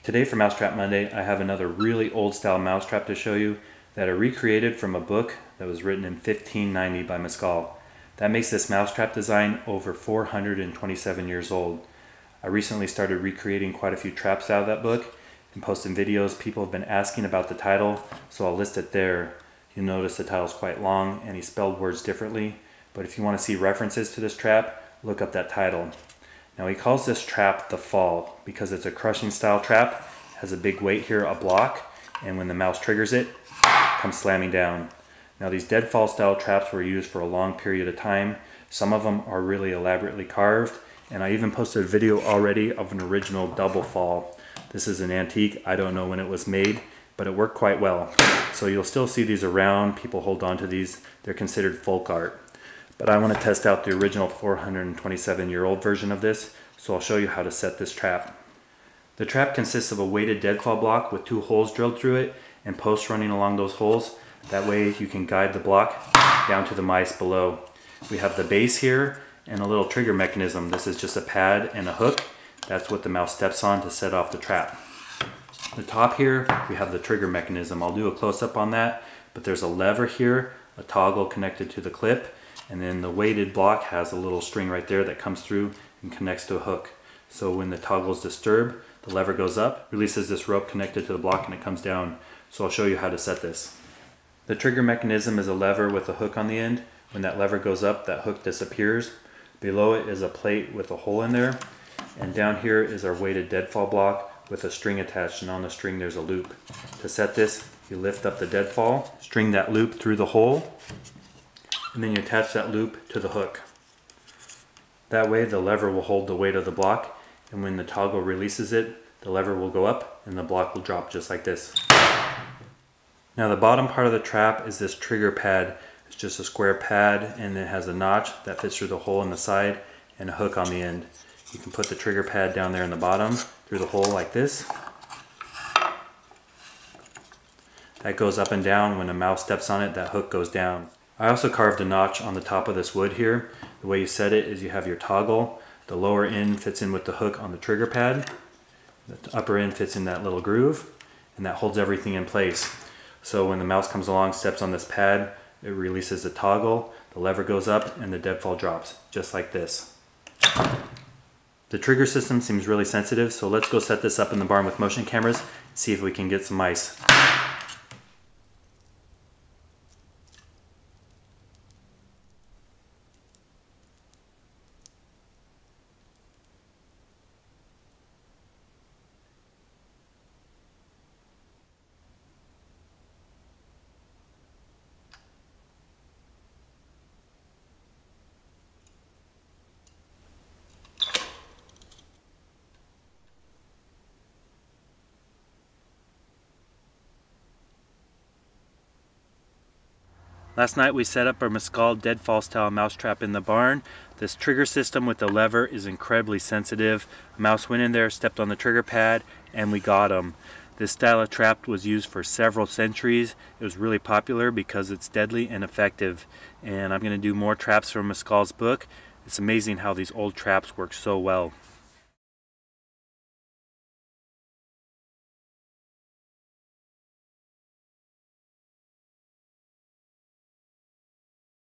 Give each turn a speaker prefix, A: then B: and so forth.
A: Today for Mousetrap Monday, I have another really old style mousetrap to show you that I recreated from a book that was written in 1590 by Mescal. That makes this mousetrap design over 427 years old. I recently started recreating quite a few traps out of that book and posting videos. People have been asking about the title, so I'll list it there. You'll notice the title's quite long and he spelled words differently, but if you want to see references to this trap, look up that title. Now he calls this trap the fall because it's a crushing style trap, has a big weight here, a block, and when the mouse triggers it, comes slamming down. Now these deadfall style traps were used for a long period of time. Some of them are really elaborately carved, and I even posted a video already of an original double fall. This is an antique, I don't know when it was made, but it worked quite well. So you'll still see these around, people hold on to these, they're considered folk art. But I want to test out the original 427-year-old version of this, so I'll show you how to set this trap. The trap consists of a weighted deadfall block with 2 holes drilled through it and posts running along those holes. That way you can guide the block down to the mice below. We have the base here and a little trigger mechanism. This is just a pad and a hook. That's what the mouse steps on to set off the trap. The top here, we have the trigger mechanism. I'll do a close-up on that, but there's a lever here, a toggle connected to the clip, and then the weighted block has a little string right there that comes through and connects to a hook. So when the toggle is disturbed, the lever goes up, releases this rope connected to the block, and it comes down. So I'll show you how to set this. The trigger mechanism is a lever with a hook on the end. When that lever goes up, that hook disappears. Below it is a plate with a hole in there. And down here is our weighted deadfall block with a string attached, and on the string there's a loop. To set this, you lift up the deadfall, string that loop through the hole, and then you attach that loop to the hook. That way the lever will hold the weight of the block, and when the toggle releases it, the lever will go up and the block will drop just like this. Now the bottom part of the trap is this trigger pad. It's just a square pad and it has a notch that fits through the hole in the side and a hook on the end. You can put the trigger pad down there in the bottom through the hole like this. That goes up and down. When a mouse steps on it, that hook goes down. I also carved a notch on the top of this wood here. The way you set it is you have your toggle. The lower end fits in with the hook on the trigger pad. The upper end fits in that little groove, and that holds everything in place. So when the mouse comes along, steps on this pad, it releases the toggle, the lever goes up, and the deadfall drops, just like this. The trigger system seems really sensitive, so let's go set this up in the barn with motion cameras, see if we can get some mice. Last night we set up our Mescal deadfall style mousetrap in the barn. This trigger system with the lever is incredibly sensitive. A mouse went in there, stepped on the trigger pad, and we got him. This style of trap was used for several centuries. It was really popular because it's deadly and effective. And I'm going to do more traps from Mescal's book. It's amazing how these old traps work so well.